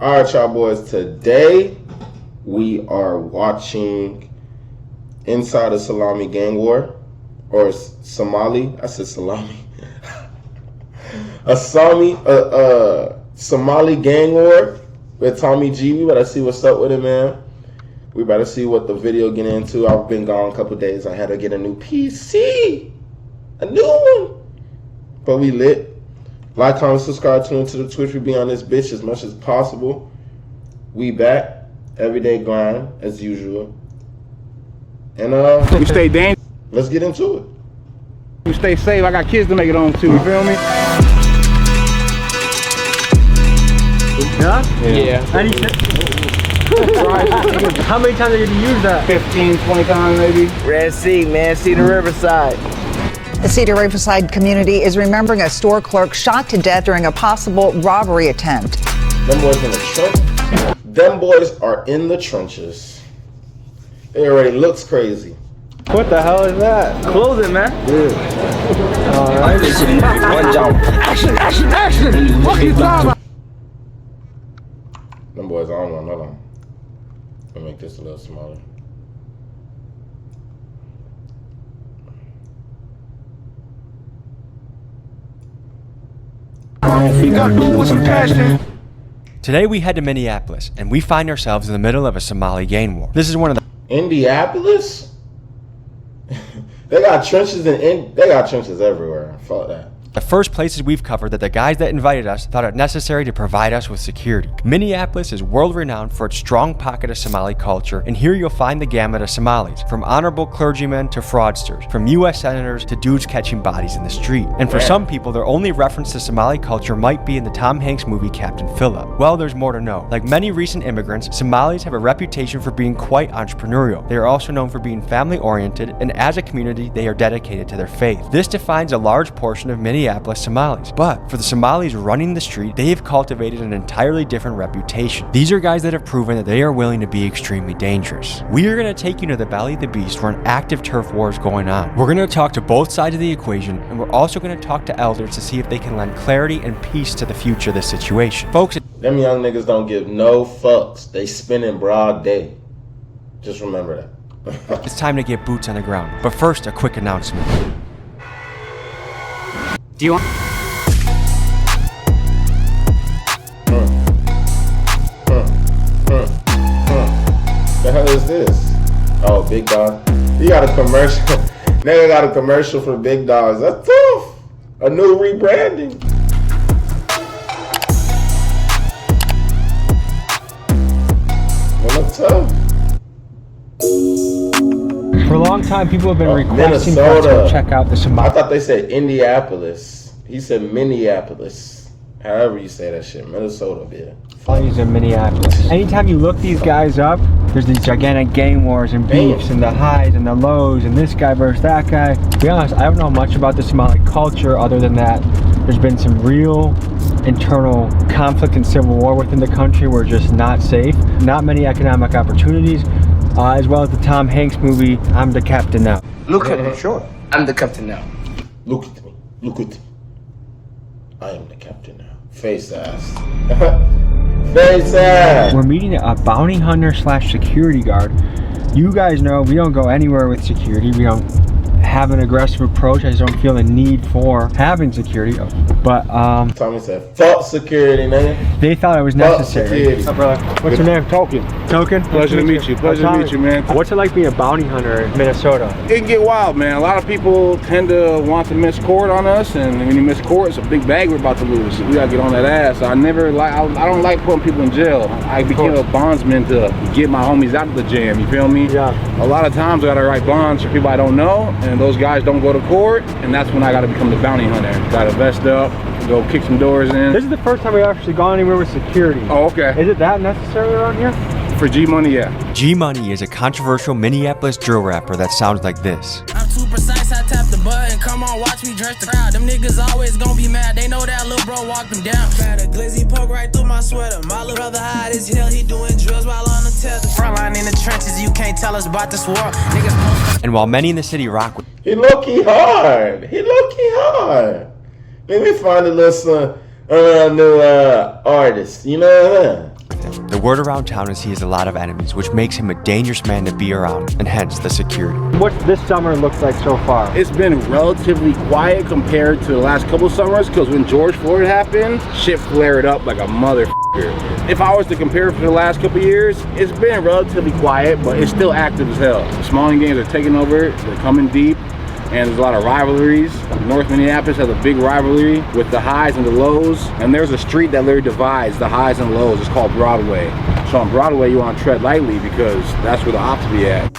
All right, y'all boys. Today we are watching Inside a Salami Gang War, or Somali. I said salami. Somali Gang War with Tommy G. We better see what's up with it, man. We better see what the video get into. I've been gone a couple days. I had to get a new PC, a new one. But we lit. Like, comment, subscribe, tune into the Twitch. We be on this bitch as much as possible. We back. Everyday grind as usual. And we stay dangerous. Let's get into it. We stay safe. I got kids to make it home too. You feel me? Yeah. How many times did you use that? 15, 20 times maybe. Red Sea, man. Cedar Riverside. The Cedar Riverside community is remembering a store clerk shot to death during a possible robbery attempt. Them boys in the trench. Them boys are in the trenches. It already looks crazy. What the hell is that? Clothing, man. Yeah. All right. One jump. Action. What you talking about? Them boys, I don't know. Hold on. Let me make this a little smaller. You gotta do it with some passion. Today we head to Minneapolis, and we find ourselves in the middle of a Somali gang war. This is one of the Indianapolis? They got trenches they got trenches everywhere. Fuck that. first places we've covered that the guys that invited us thought it necessary to provide us with security. Minneapolis is world-renowned for its strong pocket of Somali culture, and here you'll find the gamut of Somalis, from honorable clergymen to fraudsters, from US senators to dudes catching bodies in the street. And for some people, their only reference to Somali culture might be in the Tom Hanks movie Captain Phillip. Well, there's more to know. Like many recent immigrants, Somalis have a reputation for being quite entrepreneurial. They are also known for being family-oriented, and as a community, they are dedicated to their faith. This defines a large portion of Minneapolis Somalis. But for the Somalis running the street, they have cultivated an entirely different reputation. These are guys that have proven that they are willing to be extremely dangerous. We are going to take you to the belly of the beast where an active turf war is going on. We're going to talk to both sides of the equation, and we're also going to talk to elders to see if they can lend clarity and peace to the future of this situation. Folks, them young niggas don't give no fucks. They spin in broad day. Just remember that. it's time to get boots on the ground. But first, a quick announcement. Do you want? The hell is this? Oh, Big Dog. You got a commercial. Nigga got a commercial for Big Dogs. That's tough. A new rebranding. Well, that's tough. For a long time, people have been requesting Minnesota. to check out the Somali. I thought they said Indianapolis. He said Minneapolis. However you say that shit. Minnesota, yeah. Somalis in Minneapolis. Anytime you look these guys up, there's these gigantic gang wars and beefs and the highs and the lows and this guy versus that guy. To be honest, I don't know much about the Somali culture other than that there's been some real internal conflict and civil war within the country. We're just not safe. Not many economic opportunities. As well as the Tom Hanks movie, I'm the Captain Now. Look at me, sure. I'm the captain now. Look at me. Look at me. I am the captain now. Face ass. Face ass. We're meeting a bounty hunter slash security guard. You guys know we don't go anywhere with security. We don't have an aggressive approach. I just don't feel the need for having security. But Tommy said, fuck security, nigga. they thought it was necessary. What's up, brother? What's your name? Token. Token? Pleasure to meet you. Pleasure to meet you, man. What's it like being a bounty hunter in Minnesota? It can get wild, man. A lot of people tend to want to miss court on us, and when you miss court, it's a big bag we're about to lose. We gotta get on that ass. I don't like putting people in jail. I became a bondsman to get my homies out of the jam. You feel me? Yeah. A lot of times I gotta write bonds for people I don't know, and those guys don't go to court, and that's when I gotta become the bounty hunter. Gotta vest up, go kick some doors in. This is the first time we've actually gone anywhere with security. Oh, okay. Is it that necessary around here? For G Money, yeah. G Money is a controversial Minneapolis drill rapper that sounds like this. I'm too precise, I tap the button. Come on, watch me dress the crowd. Them niggas always gonna be mad. They know that little bro walked them down. Had a glizzy poke right through my sweater. My little brother hide as hell. He doing drills while on the tether. Frontline in the trenches. You can't tell us about this war. Niggas. And while many in the city rock with He low-key hard. He low-key hard. Let me find a little new artist. You know what I mean? with him. The word around town is he has a lot of enemies, which makes him a dangerous man to be around, and hence the security. What this summer looks like so far? It's been relatively quiet compared to the last couple summers, because when George Floyd happened, shit flared up like a motherfucker. If I was to compare it for the last couple years, it's been relatively quiet, but it's still active as hell. The Somali gangs are taking over, they're coming deep, and there's a lot of rivalries. North Minneapolis has a big rivalry with the highs and the lows, and there's a street that literally divides the highs and lows. It's called Broadway. So on Broadway, you want to tread lightly because that's where the ops be at.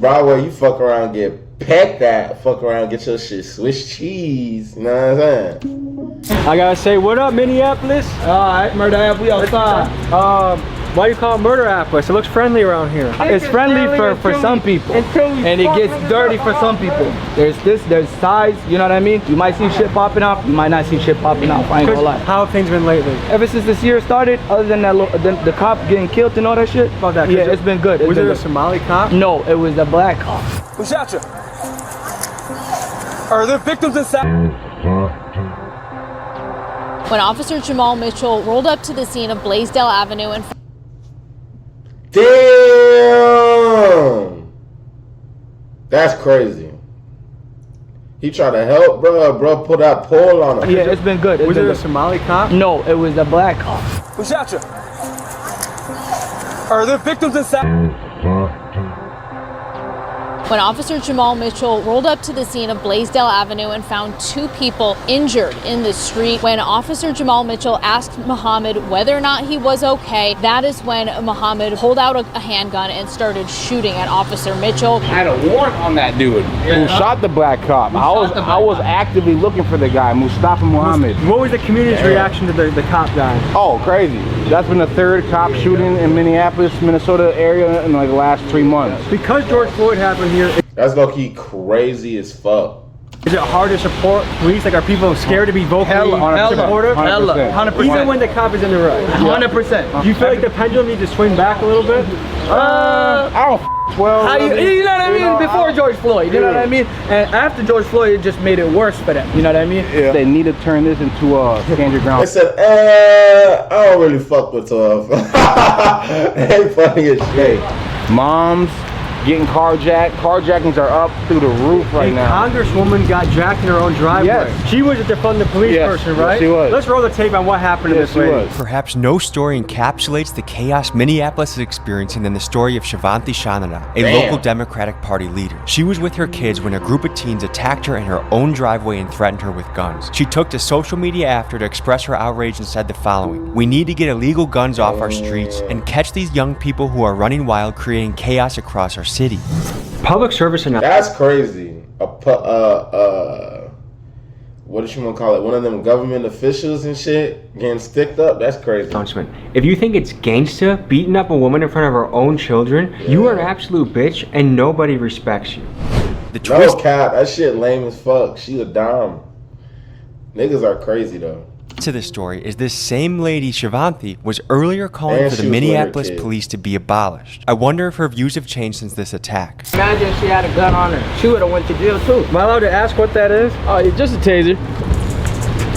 Broadway, you fuck around, get pecked at, fuck around, get your shit Swiss cheese. You know what I'm saying? I gotta say, what up, Minneapolis? Alright, Murder App, we outside. Why do you call it Murder Apples? It looks friendly around here. It's friendly for some people, and it gets dirty for some people. There's sides, you know what I mean? You might see shit popping off, you might not see shit popping off, I ain't gonna lie. How have things been lately? Ever since this year started, other than that, the cop getting killed and all that shit, About that, yeah, it's been good. Was it a Somali cop? No, it was a black cop. Who shot you? Are there victims inside? When Officer Jamal Mitchell rolled up to the scene of Blaisdell Avenue and Damn! That's crazy. He tried to help, bro put that pole on him. Yeah, it's been good. Was it a Somali cop? No, it was a black cop. Who shot you? Are there victims inside? when Officer Jamal Mitchell rolled up to the scene of Blaisdell Avenue and found 2 people injured in the street. When Officer Jamal Mitchell asked Muhammad whether or not he was okay, that is when Muhammad pulled out a handgun and started shooting at Officer Mitchell. I had a warrant on that dude who shot the black cop. I was actively looking for the guy, Mustafa Muhammad. What was the community's reaction to the cop dying? Oh, crazy. That's been the 3rd cop shooting in Minneapolis, Minnesota area in like the last 3 months. Because George Floyd happened here, That's low-key crazy as fuck. is it hard to support police? Like, are people scared to be vocally supportive? 100%. Even when the cop is in the right? 100%. Do you feel like the pendulum needs to swing back a little bit? I don't well. How you know what I mean? Before George Floyd, you know what I mean? And after George Floyd, it just made it worse for them. You know what I mean? Yeah. They need to turn this into a stand your ground. They said, I don't really fuck with 12. They funny as shit. Moms getting carjacked. Carjackings are up through the roof right now. Congresswoman got jacked in her own driveway. Yes. She was a defund the police person, right? Yes, she was. Let's roll the tape on what happened to this lady. Perhaps no story encapsulates the chaos Minneapolis is experiencing than the story of Shivanti Shanana, a local Democratic Party leader. She was with her kids when a group of teens attacked her in her own driveway and threatened her with guns. She took to social media after to express her outrage and said the following: "We need to get illegal guns off our streets and catch these young people who are running wild, creating chaos across our city." Public service announcement. That's crazy. What did you want to call it? One of them government officials and shit getting sticked up. That's crazy. Announcement. If you think it's gangsta beating up a woman in front of her own children, you are an absolute bitch and nobody respects you. The twist No cap, that shit lame as fuck. She a dime. Niggas are crazy though. to this story is this same lady, Shivanti, was earlier calling And for she the was with her Minneapolis kid. police to be abolished. I wonder if her views have changed since this attack. Imagine if she had a gun on her. She would have went to jail too. Am I allowed to ask what that is? Oh, it's just a taser.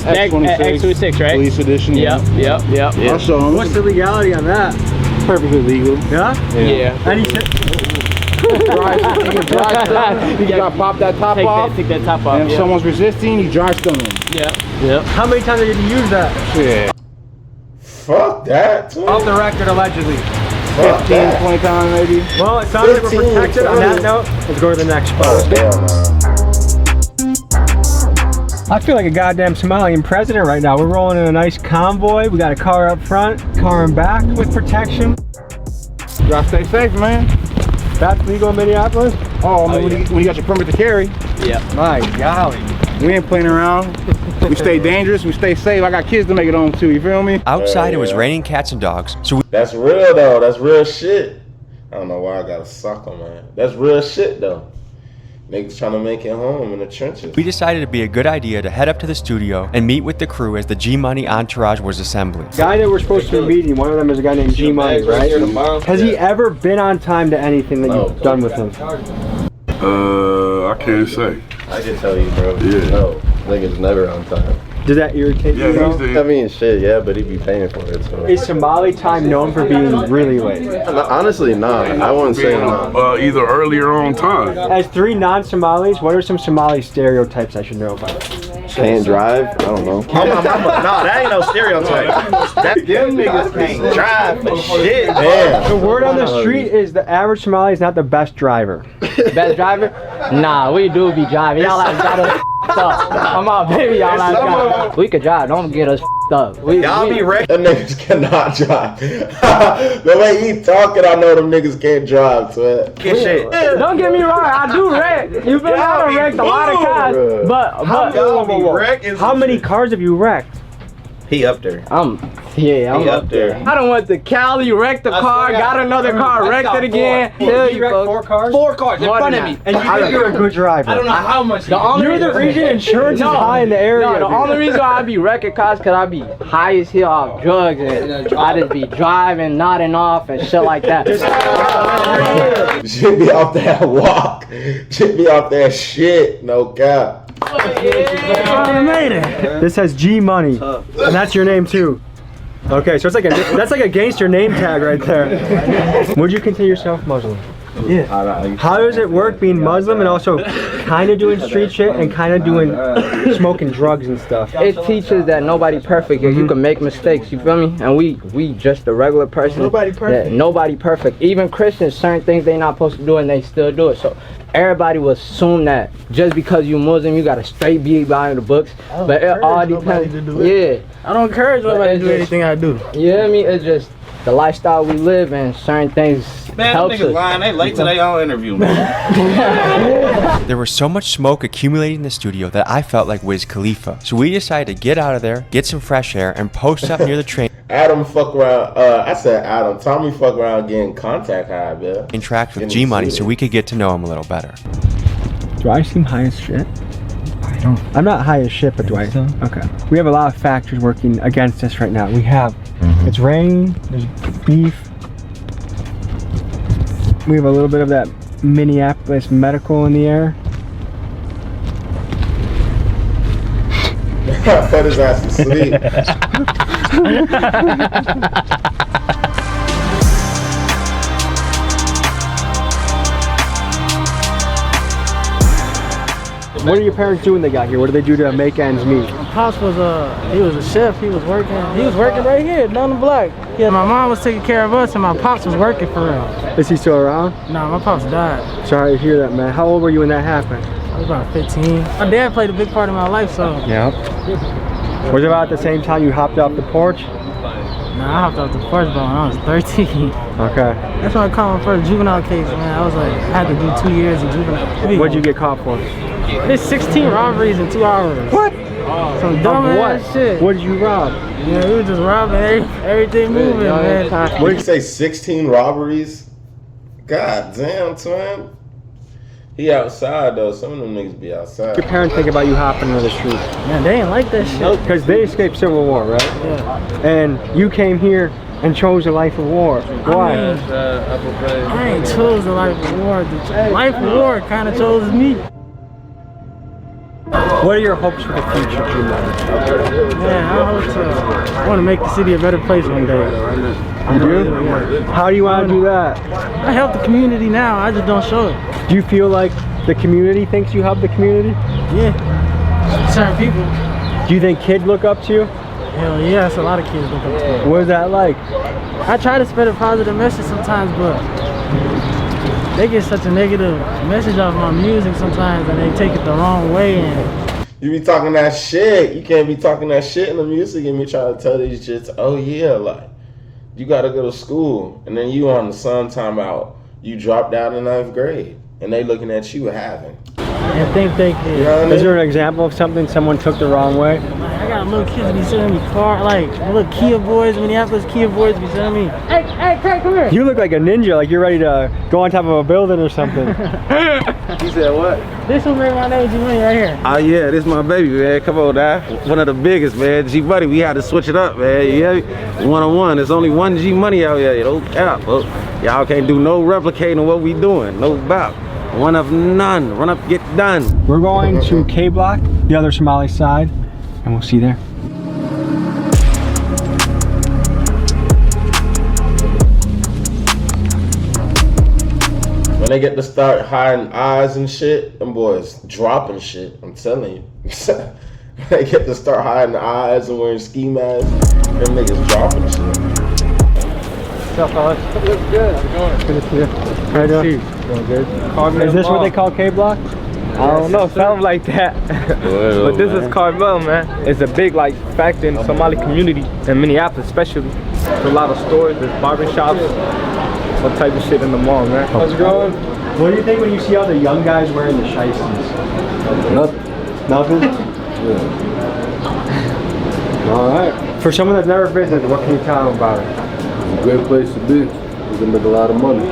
X26, right? Police edition. Yep. I'll show them. What's the legality on that? Perfectly legal. Yeah? Yeah. Any You gotta pop that top off. Take that top off. And if someone's resisting, you dry stun them. Yep. How many times did you use that? Yeah. Fuck that. Too. Off the record, allegedly. Fuck 15, that. 20 times maybe. Well, it sounds like we're 15, protected. On that 20. note, let's go to the next Oh, spot. hell no. I feel like a goddamn Somalian president right now. We're rolling in a nice convoy. We got a car up front, car in back with protection. You gotta stay safe, man. That's legal in Minneapolis? Oh, I mean, when you got your permit to carry, My golly. we ain't playing around. We stay dangerous, we stay safe. I got kids to make it home too, you feel me? Outside, it was Yeah. raining cats and dogs, so we That's real though. That's real shit. I don't know why I got a sock on, man. That's real shit though. Niggas trying to make it home in the trenches. decided it'd be a good idea to head up to the studio and meet with the crew as the G-Money entourage was assembling. Guy that we're supposed to be meeting, one of them is a guy named G Money, right? Has he ever been on time to anything that you've done with him? I can't say. I can tell you, bro. Yeah. No, nigga's never on time. Does that irritate you? I mean, shit, yeah, but he'd be paying for it. So. Is Somali time known for being really late? Honestly, nah. I wouldn't say nah. Either earlier or on time. As 3 non-Somalis, what are some Somali stereotypes I should know about? Can't drive? I don't know. Oh, my mama. No, that ain't no stereotype. Them niggas can't drive for shit. Damn. The word on the street is the average Somali is not the best driver. Best driver? Nah, we do be driving. Y'all like got us up. Come on, baby, y'all like got us. We could drive, don't get us up. Y'all be wrecked. Them niggas cannot drive. The way he talking, I know them niggas can't drive, so Get shit. Don't get me wrong, I do wreck. You feel me? I done wrecked a lot of cars. But how many cars have you wrecked? He up there. I'm He up there. I don't want the Cali, wrecked the car, got another car, wrecked it again. You wrecked 4 cars? 4 cars in front of me. And you think you're a good driver? I don't know how much. You're the reason insurance is high in the area. No, the only reason why I be wrecking cars because I be high as hell off drugs and I just be driving, nodding off and shit like that. shit be off that walk. Shit be off that shit. No cap. This has G Money, and that's your name too. Okay, so it's like that's like a gangster name tag right there. Would you consider yourself Muslim? Yeah. How does it work being Muslim and also kind of doing street shit and kind of doing smoking drugs and stuff? It teaches that nobody perfect. You can make mistakes. You feel me? And we just a regular person. Nobody perfect. Nobody perfect. Even Christians, certain things they not supposed to do and they still do it. So everybody will assume that just because you Muslim, you gotta straight be behind the books. But it all depends. Yeah. I don't encourage nobody to do anything I do. Yeah, I mean, it's just the lifestyle we live and certain things help us. Niggas lying. They late to their own interview, man. There was so much smoke accumulating in the studio that I felt like Wiz Khalifa. So we decided to get out of there, get some fresh air, and post up near the train. Adam fuck around. I said Adam. Tommy fuck around getting contact high, man. Interact with G Money so we could get to know him a little better. Do I seem high as shit? I'm not high as shit, but do I? Okay. We have a lot of factors working against us right now. We have, it's rain, there's beef. We have a little bit of that Minneapolis medical in the air. Put his ass to sleep. What do your parents do when they got here? What do they do to make ends meet? My pops was he was a chef. He was working right here down the block. Yeah, my mom was taking care of us and my pops was working for real. Is he still around? Nah, my pops died. Sorry to hear that, man. How old were you when that happened? I was about 15. My dad played a big part in my life, so. Yep. Was it about the same time you hopped off the porch? Nah, I hopped off the porch when I was 13. Okay. That's when I caught my first juvenile case, man. I was like, I had to do 2 years of juvenile. What'd you get caught for? There's 16 robberies in 2 hours. What? Some dumb ass shit. What did you rob? Yeah, we were just robbing everything moving, man. What did you say, 16 robberies? God damn, twin. He outside, though. Some of them niggas be outside. What your parents think about you hopping into the street? Man, they ain't like that shit. Because they escaped Civil War, right? Yeah. And you came here and chose a life of war. Why? I ain't chose a life of war. The life of war kind of chose me. What are your hopes for the future, G-Money? Man, I want to make the city a better place one day. You do? Yeah. How do you want to do that? I help the community now, I just don't show it. Do you feel like the community thinks you help the community? Yeah, certain people. Do you think kids look up to you? Hell yeah, that's a lot of kids look up to me. What is that like? I try to spread a positive message sometimes, but they get such a negative message off my music sometimes and they take it the wrong way. And you be talking that shit. You can't be talking that shit in the music and me trying to tell these shits, oh yeah, like, you gotta go to school. And then you on the sun time out, you dropped out in 9th grade. And they looking at you having. I think they can. You know what I mean? Is there an example of something someone took the wrong way? I got little kids be sending me car, like little Kia boys, Minneapolis Kia boys be sending me, hey, Craig, come here. You look like a ninja, like you're ready to go on top of a building or something. He said what? This one made my name G-Money right here. Oh yeah, this my baby, man. Come on now. One of the biggest, man. G-Buddy, we had to switch it up, man. Yeah, one-on-one. There's only one G-Money out here. No cap. Y'all can't do no replicating what we doing. No bop. One of none. Run up, get done. We're going to K Block, the other Somali side, and we'll see you there. When they get to start hiding eyes and shit, them boys dropping shit. I'm telling you. When they get to start hiding eyes and wearing ski masks, them niggas dropping shit. What's up, fellas? Looks good. How's it going? Good to see you. How you doing? Doing good. Is this what they call K-Block? I don't know, something like that. But this is Carmel, man. It's a big like factor in the Somali community in Minneapolis, especially. There's a lot of stores, there's barbershops, all type of shit in the mall, man. How's it going? What do you think when you see all the young guys wearing the shiesties? Nothing? Yeah. All right. For someone that's never visited, what can you tell them about it? It's a great place to be. You can make a lot of money.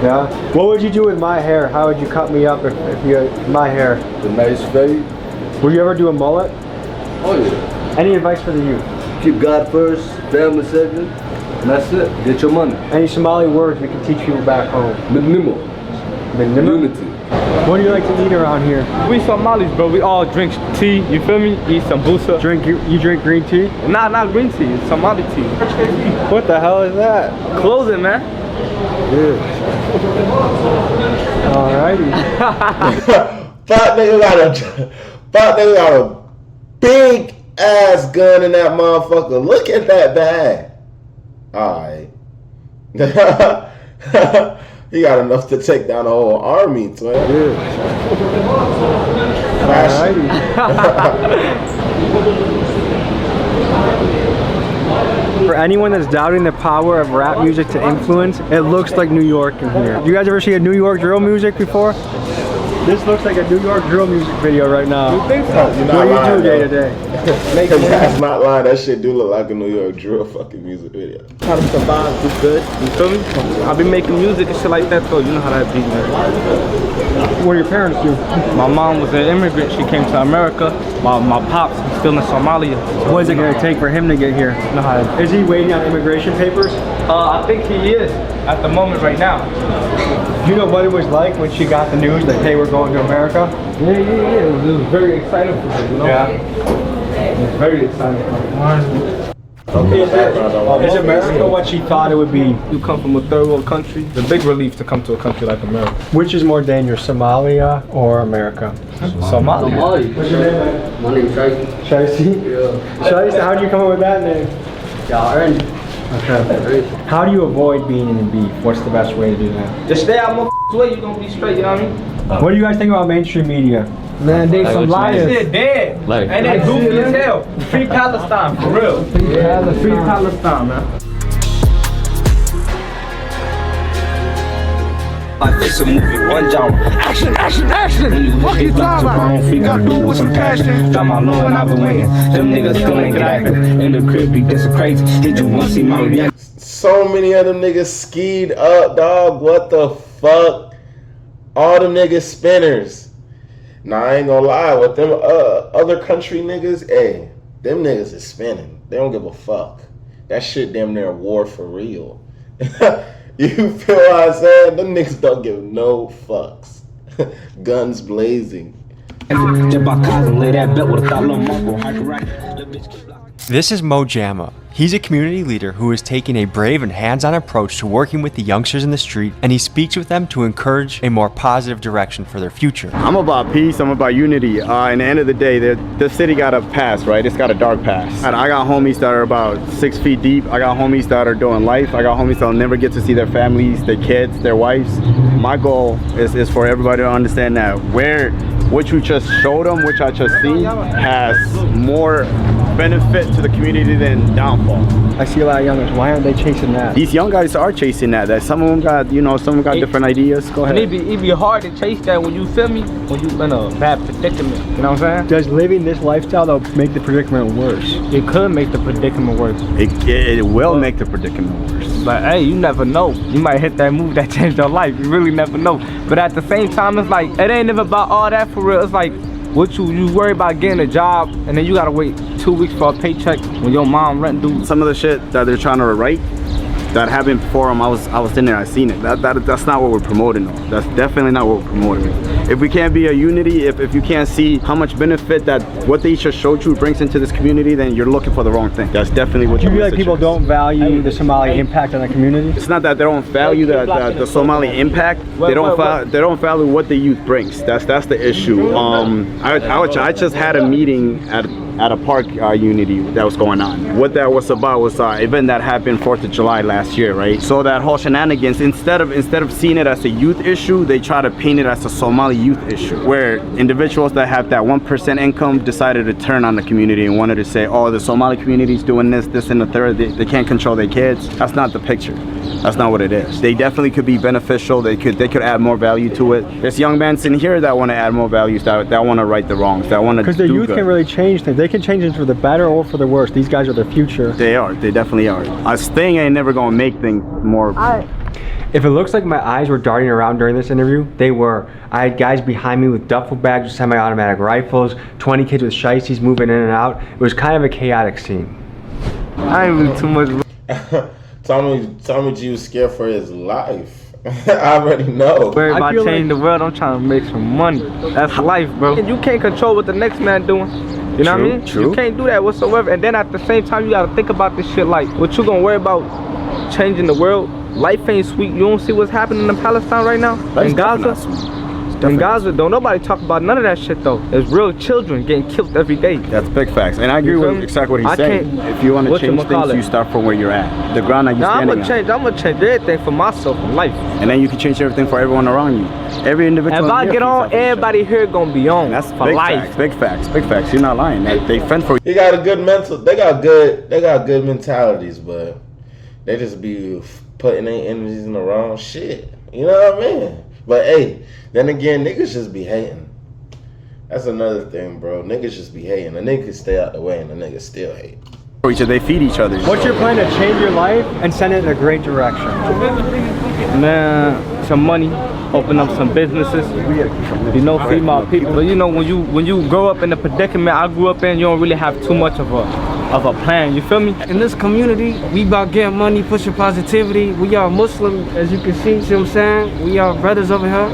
Yeah? What would you do with my hair? How would you cut me up if you had my hair? A nice fade. Would you ever do a mullet? Oh yeah. Any advice for the youth? Keep God first, family second, and that's it. Get your money. Any Somali words we can teach people back home? Minimo. Unity. What do you like to eat around here? We Somalis, bro. We all drink tea, you feel me? Eat sambusa. You drink green tea? Nah, not green tea. It's Somali tea. What the hell is that? Clothing, man. Yeah. Alrighty. Fat nigga got a big ass gun in that motherfucker. Look at that bag. Alright. He got enough to take down a whole army, twin. Yeah. For anyone that's doubting the power of rap music to influence, it looks like New York in here. You guys ever see a New York drill music before? This looks like a New York drill music video right now. You think so? What do you do day to day? That's not lying. That shit do look like a New York drill fucking music video. How to survive is good. You feel me? I've been making music and shit like that though. You know how that be, man. What do your parents do? My mom was an immigrant. She came to America. My pops is still in Somalia. What is it gonna take for him to get here? You know how that is he waiting on immigration papers? I think he is at the moment right now. Do you know what it was like when she got the news that they were going to America? Yeah. It was very exciting for her, you know? Yeah. It was very exciting for her. Is America what she thought it would be? You come from a third world country. It's a big relief to come to a country like America. Which is more dangerous, Somalia or America? Somalia. What's your name, man? My name is Shaisi. Shaisi? Yeah. Shaisi, how do you come up with that name? Y'all earned it. Okay. How do you avoid being in the beef? What's the best way to do that? Just stay out my way, you're gonna be straight, you know what I mean? What do you guys think about mainstream media? Man, they like some liars. This Shit dead. And they goofy as hell. Free Palestine, for real. Yeah, free Palestine, man. Like this a movie, one genre. Action, action, action! Fuck you talking about? You gotta do it with some passion. Got my low and I've been waiting. Them niggas still ain't get active. In the crib, be this crazy. Did you want to see my reaction? So many of them niggas skied up, dog. What the fuck? All them niggas spinners. Nah, I ain't gonna lie. With them other country niggas, hey, them niggas is spinning. They don't give a fuck. That shit damn near war for real. You feel what I'm saying? Them niggas don't give no fucks. Guns blazing. This is Mo Jama. He's a community leader who is taking a brave and hands-on approach to working with the youngsters in the street, and he speaks with them to encourage a more positive direction for their future. I'm about peace, I'm about unity. In the end of the day, the city got a past, right? It's got a dark past. And I got homies that are about 6 feet deep. I got homies that are doing life. I got homies that'll never get to see their families, their kids, their wives. My goal is for everybody to understand that what you just showed them, which I just seen, has more benefit to the community than downfall. I see a lot of youngers. Why aren't they chasing that? These young guys are chasing that. Some of them got, some of them got different ideas. Go ahead. And it be hard to chase that when you feel me, when you in a bad predicament. You know what I'm saying? Does living this lifestyle though make the predicament worse? It could make the predicament worse. It will make the predicament worse. But hey, you never know. You might hit that move that changed your life. You really never know. But at the same time, it's like it ain't even about all that for real. It's like what you worry about getting a job and then you gotta wait 2 weeks for a paycheck when your mom rent due. Some of the shit that they're trying to write that happened before them. I was in there, I seen it. That's not what we're promoting though. That's definitely not what we're promoting. If we can't be a unity, if you can't see how much benefit that what they just showed you brings into this community, then you're looking for the wrong thing. That's definitely what you feel like people don't value the Somali impact on the community? It's not that they don't value the Somali impact. They don't value what the youth brings. That's the issue. I just had a meeting at a park unity that was going on. What that was about was an event that happened 4th of July last year, right? So that whole shenanigans, instead of seeing it as a youth issue, they try to paint it as a Somali youth issue, where individuals that have that 1% income decided to turn on the community and wanted to say, oh, the Somali community is doing this and the third, they can't control their kids. That's not the picture. That's not what it is. They definitely could be beneficial. They could add more value to it. There's young men in here that want to add more values, that want to right the wrongs, that want to do good. Because the youth can really change things. They can change it for the better or for the worse. These guys are the future. They are. They definitely are. Us thing ain't never gonna make things more. If it looks like my eyes were darting around during this interview, they were. I had guys behind me with duffel bags with semi-automatic rifles, 20 kids with shiesties moving in and out. It was kind of a chaotic scene. I ain't really too much. Tommy G was scared for his life. I already know. Worried about changing the world. I'm trying to make some money. That's life, bro. And you can't control what the next man doing. You know what I mean? True. You can't do that whatsoever. And then at the same time, you gotta think about this shit like, what you gonna worry about changing the world? Life ain't sweet. You don't see what's happening in Palestine right now? In Gaza? In Gaza, don't nobody talk about none of that shit though. There's real children getting killed every day. That's big facts. And I agree with exactly what he's saying. If you want to change things, you start from where you're at. The ground that you're standing on. I'm gonna change everything for myself in life. And then you can change everything for everyone around you. Every individual. If I get on, everybody here gonna be on. That's for life. Big facts. Big facts. You're not lying. They fend for you. He got a good mental. They got good mentalities, but they just be putting their energies in the wrong shit. You know what I mean? But hey, then again, niggas just be hating. That's another thing, bro. Niggas just be hating. A nigga can stay out the way and the niggas still hate. They feed each other. What's your plan to change your life and send it in a great direction? Man, some money, open up some businesses, you know, feed my people. But you know, when you grow up in the predicament I grew up in, you don't really have too much of a plan, you feel me? In this community, we about getting money, pushing positivity. We are Muslim, as you can see what I'm saying? We are brothers over here.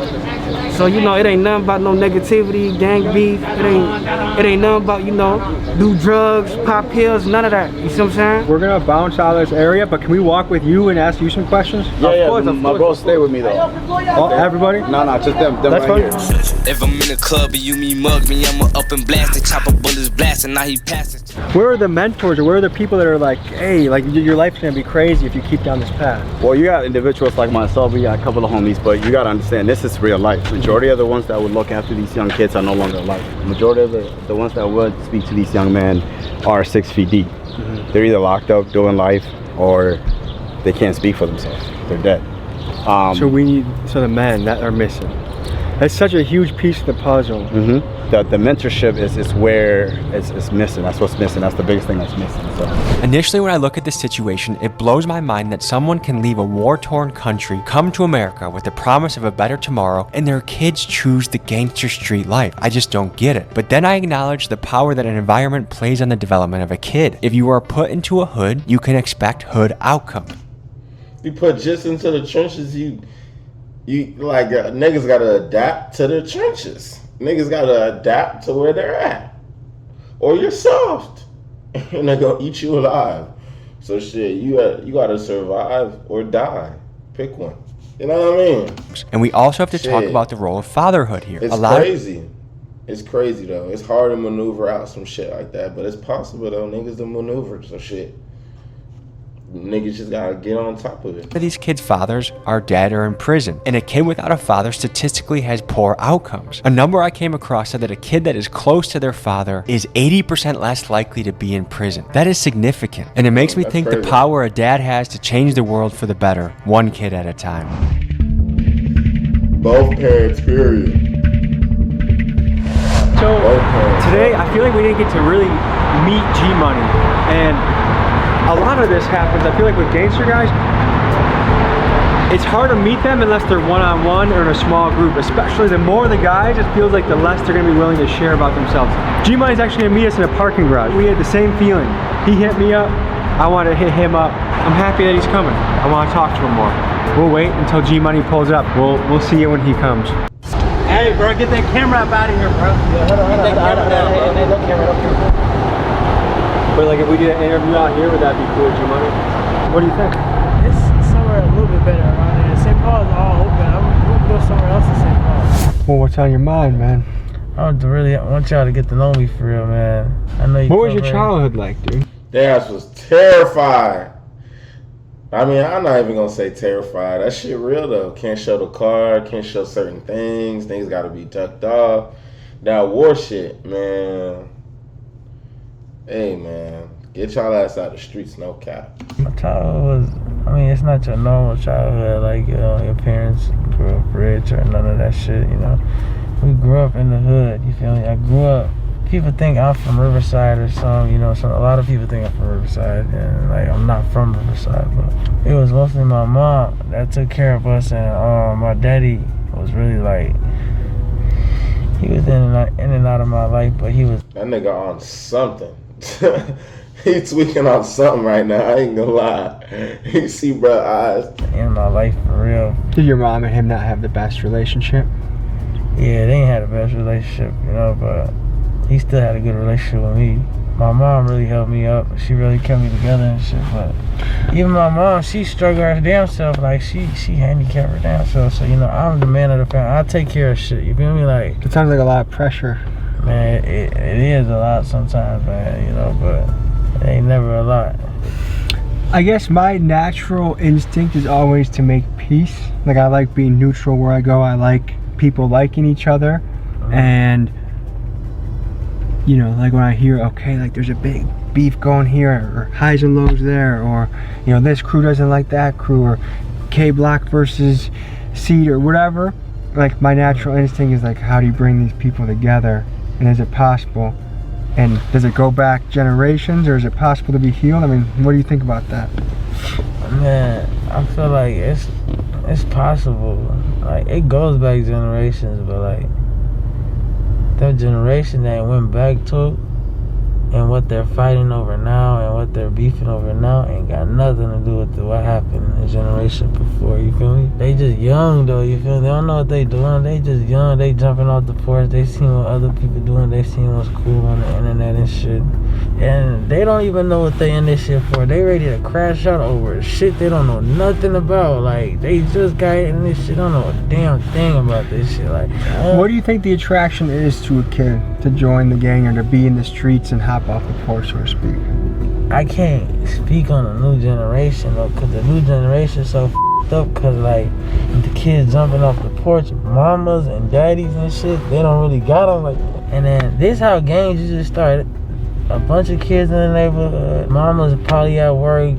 So, you know, it ain't nothing about no negativity, gang beef. It ain't nothing about, you know, do drugs, pop pills, none of that. You see what I'm saying? We're gonna bounce out of this area, but can we walk with you and ask you some questions? Yeah, my bro stay with me though. Oh, everybody? No, just them That's right fine. here. If I'm in the club and you me mug me, I'ma up and blast it, chopper bullets blasting, now he passing. Where are the mentors or where are the people that are like, hey, like your life's gonna be crazy if you keep down this path? Well, you got individuals like myself, we got a couple of homies, but you gotta understand, this is real life. Majority of the ones that would look after these young kids are no longer alive. Majority of the ones that would speak to these young men are 6 feet deep. They're either locked up doing life or they can't speak for themselves. They're dead. So the men that are missing. That's such a huge piece of the puzzle. The mentorship is where it's missing. That's what's missing. That's the biggest thing that's missing. So. Initially, when I look at this situation, it blows my mind that someone can leave a war-torn country, come to America with the promise of a better tomorrow, and their kids choose the gangster street life. I just don't get it. But then I acknowledge the power that an environment plays on the development of a kid. If you are put into a hood, you can expect hood outcome. You put just into the trenches, you like niggas gotta adapt to the trenches. Niggas gotta adapt to where they're at, or you're soft, and they're gonna eat you alive. So shit, you gotta survive or die. Pick one. You know what I mean? And we also have to talk about the role of fatherhood here. It's crazy. It's crazy though. It's hard to maneuver out some shit like that, but it's possible though. Niggas to maneuver some shit. Niggas just gotta get on top of it. These kids' fathers are dead or in prison, and a kid without a father statistically has poor outcomes. A number I came across said that a kid that is close to their father is 80% less likely to be in prison. That is significant, and it makes me think the power a dad has to change the world for the better, one kid at a time. Both parents, period. So today, I feel like we didn't get to really meet G-Money, and a lot of this happens, I feel like with gangster guys, it's hard to meet them unless they're one-on-one or in a small group. Especially the more the guys, it feels like the less they're gonna be willing to share about themselves. G-Money's actually gonna meet us in a parking garage. We had the same feeling. He hit me up, I wanted to hit him up. I'm happy that he's coming. I want to talk to him more. We'll wait until G Money pulls up. We'll see you when he comes. Hey, bro, get that camera up out of here, bro. Get that camera down, bro. But like, if we did an interview out here, would that be cool, G Money? What do you think? It's somewhere a little bit better around here. St. Paul is all open. We can go somewhere else in St. Paul. Well, what's on your mind, man? I want y'all to get to know me for real, man. I know you. What was your childhood like, dude? Their ass was terrified. I mean, I'm not even gonna say terrified. That shit real though. Can't show the car, can't show certain things. Things gotta be ducked off. That war shit, man. Hey, man. Get y'all ass out the streets, no cap. My childhood was, I mean, it's not your normal childhood. Like, your parents grew up rich or none of that shit, you know. We grew up in the hood, you feel me? I grew up, people think I'm from Riverside or something, you know, so a lot of people think I'm from Riverside, and like, I'm not from Riverside, but it was mostly my mom that took care of us, and my daddy was really like, he was in and out of my life, but he was... That nigga on something. He tweaking on something right now, I ain't gonna lie. You see bro eyes. In my life, for real. Did your mom and him not have the best relationship? Yeah, they ain't had the best relationship, you know, but he still had a good relationship with me. My mom really helped me up. She really kept me together and shit, but even my mom, she struggled her damn self. Like, she handicapped her damn self. So, you know, I'm the man of the family. I take care of shit, you feel me? Like, it sounds like a lot of pressure. Man, it is a lot sometimes, man, you know, but it ain't never a lot. I guess my natural instinct is always to make peace. Like, I like being neutral where I go. I like people liking each other. And, you know, like when I hear, okay, like there's a big beef going here, or highs and lows there, or, you know, this crew doesn't like that crew, or K Block versus Seed or whatever. Like, my natural instinct is like, how do you bring these people together? And is it possible? And does it go back generations, or is it possible to be healed? I mean, what do you think about that? Man, I feel like it's possible. Like, it goes back generations, but like that generation that went back to and what they're fighting over now and what they're beefing over now ain't got nothing to do with what happened in the generation before, you feel me? They just young though, you feel me? They don't know what they doing, they just young, they jumping off the porch, they seen what other people doing, they seen what's cool on the internet and shit. And they don't even know what they in this shit for. They ready to crash out over shit they don't know nothing about. Like, they just got in this shit, don't know a damn thing about this shit. Like, what do you think the attraction is to a kid to join the gang or to be in the streets and hop off the porch, so to speak? I can't speak on the new generation though, cause the new generation is so f***ed up, cause like the kids jumping off the porch, mamas and daddies and shit, they don't really got them like that. And then this how gangs usually start. A bunch of kids in the neighborhood, mamas probably at work,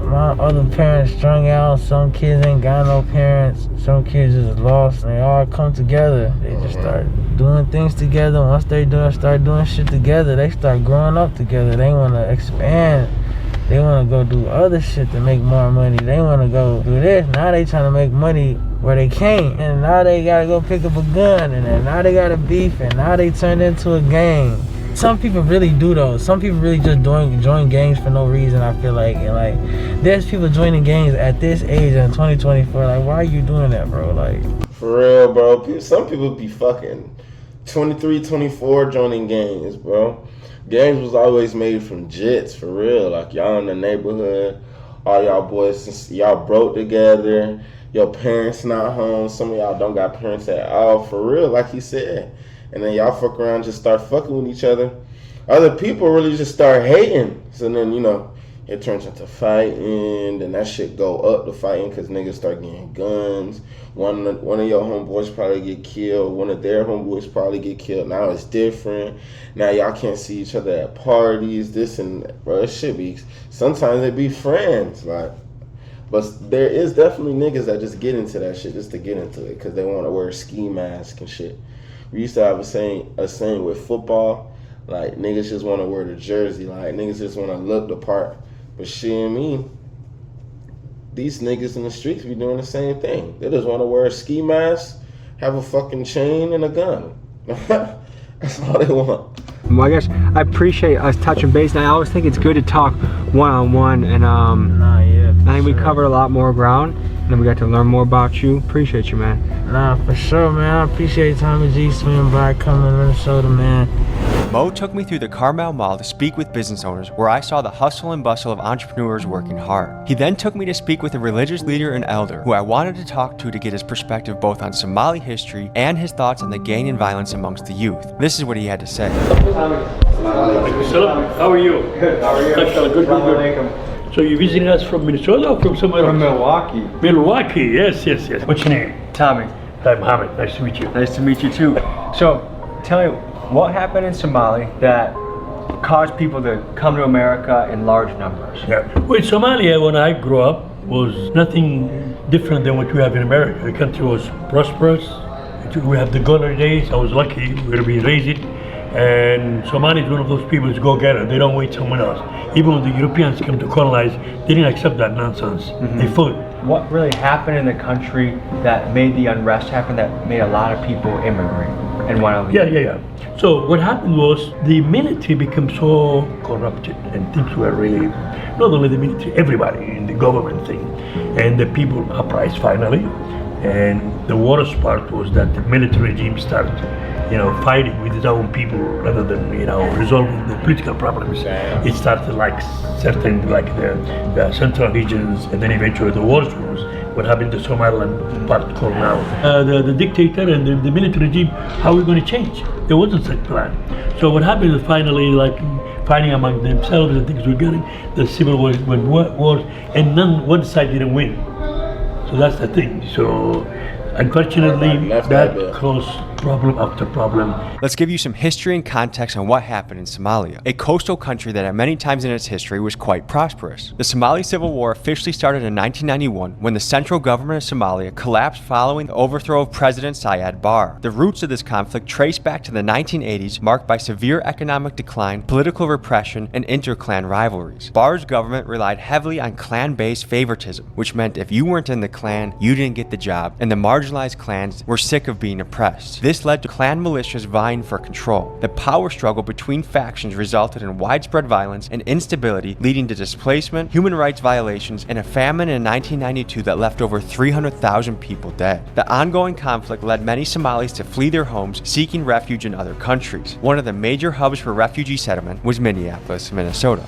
my other parents strung out, some kids ain't got no parents, some kids just lost, and they all come together. They just start doing things together. Once they start doing shit together, they start growing up together. They want to expand. They want to go do other shit to make more money. They want to go do this. Now they trying to make money where they can't, and now they gotta go pick up a gun, and then now they gotta beef, and now they turned into a gang. Some people really do though. Some people really just join gangs for no reason, I feel like. And like, there's people joining gangs at this age in 2024. Like, why are you doing that, bro? Like, for real, bro. Some people be fucking 23, 24 joining gangs, bro. Gangs was always made from jits, for real. Like, y'all in the neighborhood, all y'all boys, y'all broke together. Your parents not home. Some of y'all don't got parents at all, for real, like he said. And then y'all fuck around, just start fucking with each other. Other people really just start hating. So then, you know, it turns into fighting. Then that shit go up to fighting because niggas start getting guns. One of your homeboys probably get killed. One of their homeboys probably get killed. Now it's different. Now y'all can't see each other at parties. This and that. Bro, it should be. Sometimes they be friends. Like, but there is definitely niggas that just get into that shit just to get into it because they want to wear a ski mask and shit. We used to have a saying with football, like, niggas just want to wear the jersey, like, niggas just want to look the part. But shit, I mean, these niggas in the streets be doing the same thing. They just want to wear a ski mask, have a fucking chain, and a gun. That's all they want. Well, I guess I appreciate us touching base, and I always think it's good to talk one-on-one, and Nah, yeah, I think we covered a lot more ground, and then we got to learn more about you. Appreciate you, man. Nah, for sure, man. I appreciate Tommy G swinging by, coming to Minnesota, man. Mo took me through the Carmel Mall to speak with business owners, where I saw the hustle and bustle of entrepreneurs working hard. He then took me to speak with a religious leader and elder who I wanted to talk to get his perspective both on Somali history and his thoughts on the gang and violence amongst the youth. This is what he had to say. How are you? Good. How are you? Good. So you visiting us from Minnesota or from somewhere else? From Milwaukee. Milwaukee, yes. What's your name? Tommy. Hi, Mohammed. Nice to meet you. Nice to meet you too. So, tell me, what happened in Somali that caused people to come to America in large numbers? Yeah. Well, Somalia, when I grew up, was nothing different than what we have in America. The country was prosperous. We have the golden days. I was lucky where we raised it. And Somali is one of those people who go get it. They don't wait someone else. Even when the Europeans came to colonize, they didn't accept that nonsense. They fought. What really happened in the country that made the unrest happen, that made a lot of people immigrate and want to leave? Yeah. So what happened was the military became so corrupted, and things were really, not only the military, everybody in the government thing. And the people uprised finally. And the worst part was that the military regime started fighting with its own people rather than, resolving the political problems. It started like certain, like the central regions, and then eventually the worst was what happened to Somaliland part called now. The dictator and the military regime, how are we going to change? There wasn't such plan. So what happened is finally, like, fighting among themselves and things were getting, the civil wars, and one side didn't win. So that's the thing. So unfortunately, that caused problem after problem. Let's give you some history and context on what happened in Somalia, a coastal country that at many times in its history was quite prosperous. The Somali Civil War officially started in 1991 when the central government of Somalia collapsed following the overthrow of President Siad Barre. The roots of this conflict trace back to the 1980s, marked by severe economic decline, political repression, and inter-clan rivalries. Barre's government relied heavily on clan-based favoritism, which meant if you weren't in the clan, you didn't get the job, and the marginalized clans were sick of being oppressed. This led to clan militias vying for control. The power struggle between factions resulted in widespread violence and instability, leading to displacement, human rights violations, and a famine in 1992 that left over 300,000 people dead. The ongoing conflict led many Somalis to flee their homes, seeking refuge in other countries. One of the major hubs for refugee settlement was Minneapolis, Minnesota.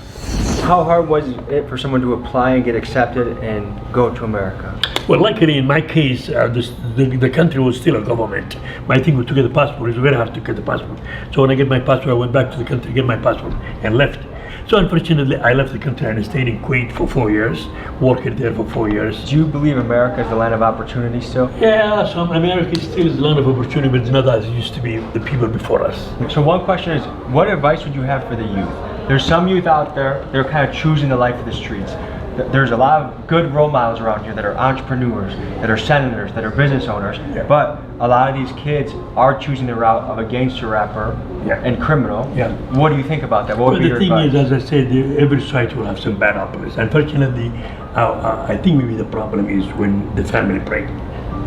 How hard was it for someone to apply and get accepted and go to America? Well, luckily in my case, the country was still a government. My thing was to get the passport. It was very hard to get the passport. So when I get my passport, I went back to the country to get my passport and left. So unfortunately, I left the country and I stayed in Kuwait for 4 years, worked there for 4 years. Do you believe America is the land of opportunity still? Yeah, so America still is the land of opportunity, but it's not as it used to be the people before us. So one question is, what advice would you have for the youth? There's some youth out there, they're kind of choosing the life of the streets. There's a lot of good role models around here that are entrepreneurs, that are senators, that are business owners, but a lot of these kids are choosing the route of a gangster rapper and criminal. What do you think about that? What would be your advice? The thing is, as I said, every society will have some bad apples. Unfortunately, I think maybe the problem is when the family break,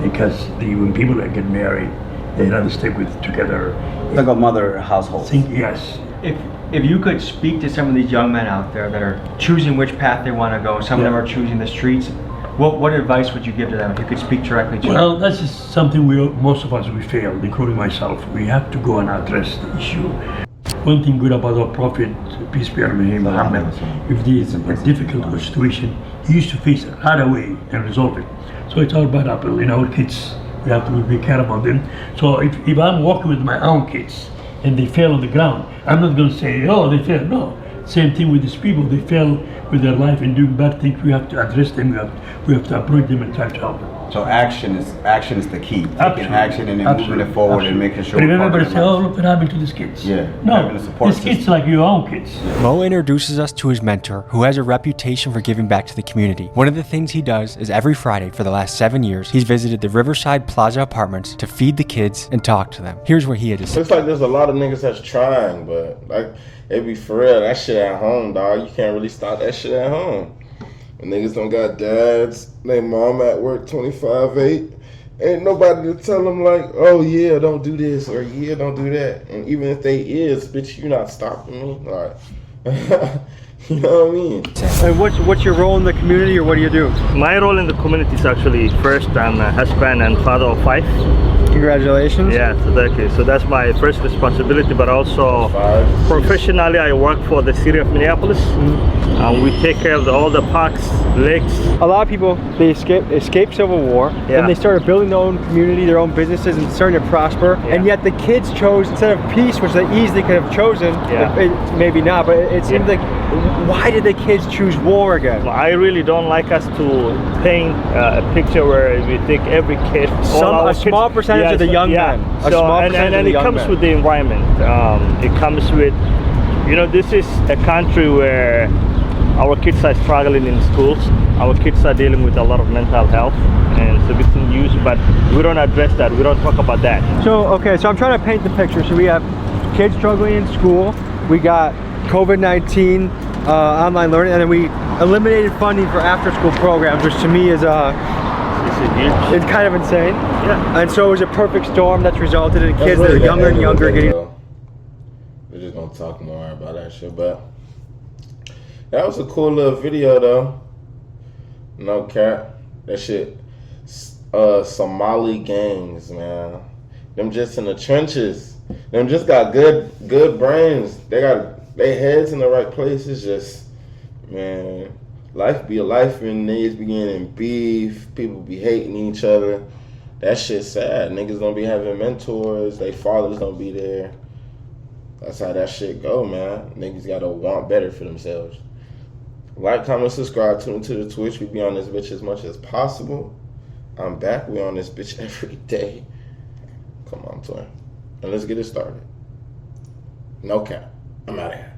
because when people get married, they rather stay together. Like a mother household. Yes. If you could speak to some of these young men out there that are choosing which path they want to go, some of them are choosing the streets, what advice would you give to them if you could speak directly to them? Well, that's just something most of us, we failed, including myself. We have to go and address the issue. One thing good about our Prophet, peace be upon him, Muhammad, if there is a difficult situation, he used to face it right away and resolve it. So it's our bad apple in our kids. We have to be careful about them. So if I'm working with my own kids, and they fell on the ground, I'm not going to say, oh, they fell. No. Same thing with these people. They fell with their life and doing bad things. We have to address them. We have to approach them and try to help them. So action is the key. Taking action and then moving it forward and making sure. But remember to say, oh, look what happened to these kids. No, these kids like your own kids. Mo introduces us to his mentor, who has a reputation for giving back to the community. One of the things he does is every Friday for the last 7 years, he's visited the Riverside Plaza apartments to feed the kids and talk to them. Here's what he had to say. Looks like there's a lot of niggas that's trying, but like, it be for real, that shit at home, dog. You can't really stop that shit at home. And niggas don't got dads, they mom at work 25/8. Ain't nobody to tell them like, oh yeah, don't do this or yeah, don't do that. And even if they is, bitch, you not stopping me. Like, You know what I mean? And what's your role in the community, or what do you do? My role in the community is actually, first, I'm a husband and father of 5. Congratulations. Yeah, so so that's my first responsibility, but also professionally I work for the city of Minneapolis. We take care of all the parks, lakes. A lot of people, they escape Civil War, and they started building their own community, their own businesses, and starting to prosper. And yet the kids chose, instead of peace, which they easily could have chosen, maybe not, but it seems like, why did the kids choose war again? I really don't like us to paint a picture where we think every kid, a small percentage of the young men. And it comes with the environment. It comes with, you know, this is a country where our kids are struggling in schools. Our kids are dealing with a lot of mental health and substance use, but we don't address that. We don't talk about that. So, okay, so I'm trying to paint the picture. So we have kids struggling in school. We got COVID-19, online learning, and then we eliminated funding for after-school programs, which to me is it's kind of insane. Yeah. And so it was a perfect storm that's resulted in kids that are younger and younger getting. We're just gonna talk more about that shit, but that was a cool little video though. No cap. That shit. Somali gangs, man. Them just in the trenches. Them just got good brains. They got their heads in the right places. Just, man, life be a life and niggas be getting in beef. People be hating each other. That shit's sad. Niggas don't be having mentors. They fathers don't be there. That's how that shit go, man. Niggas gotta want better for themselves. Like, comment, subscribe, tune into the Twitch. We be on this bitch as much as possible. I'm back. We on this bitch every day. Come on, twin. And let's get it started. No cap. I'm out of here.